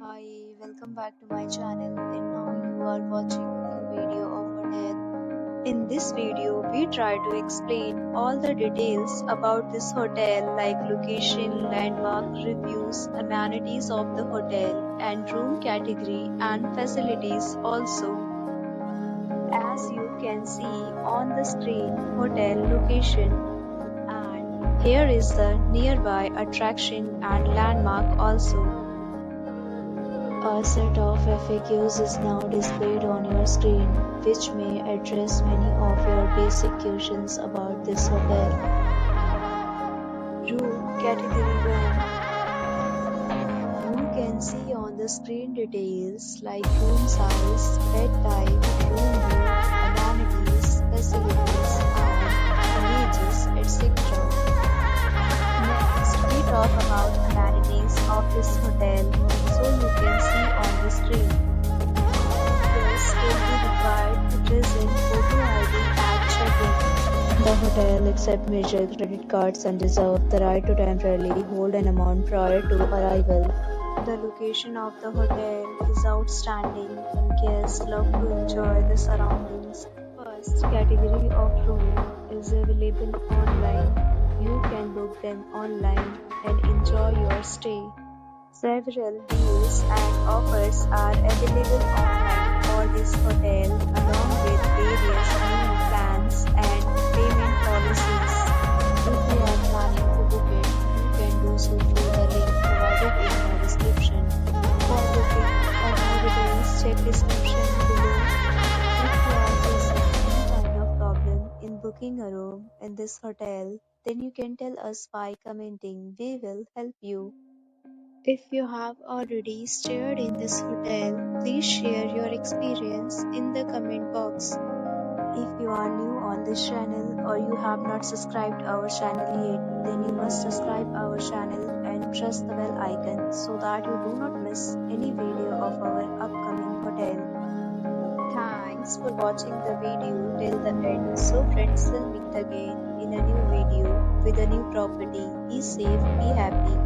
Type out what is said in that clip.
Hi, welcome back to my channel and now you are watching a new video of hotel. In this video, we try to explain all the details about this hotel like location, landmark, reviews, amenities of the hotel and room category and facilities also. As you can see on the screen, hotel location and here is the nearby attraction and landmark also. A set of FAQs is now displayed on your screen, which may address many of your basic questions about this hotel. Room Category 1. You can see on the screen details like room size, bed type, room view, amenities, facilities, and images, etc. Next, we talk about amenities of this hotel, so you can see on the screen. Guests will be required to present photo ID at check-in. The hotel accepts major credit cards and reserves the right to temporarily hold an amount prior to arrival. The location of the hotel is outstanding and guests love to enjoy the surroundings. First category of room is available online. You can book them online and enjoy your stay. Several deals and offers are available online for this hotel along with various payment plans and payment policies. If you are planning to book it, you can do so through the link provided in the description. For booking or more details, check description below. If you are facing any kind of problem in booking a room in this hotel, then you can tell us by commenting. We will help you. If you have already stayed in this hotel, please share your experience in the comment box. If you are new on this channel or you have not subscribed our channel yet, then you must subscribe our channel and press the bell icon so that you do not miss any video of our upcoming hotel. Thanks for watching the video till the end. So friends, will meet again in a new video with a new property. Be safe, be happy.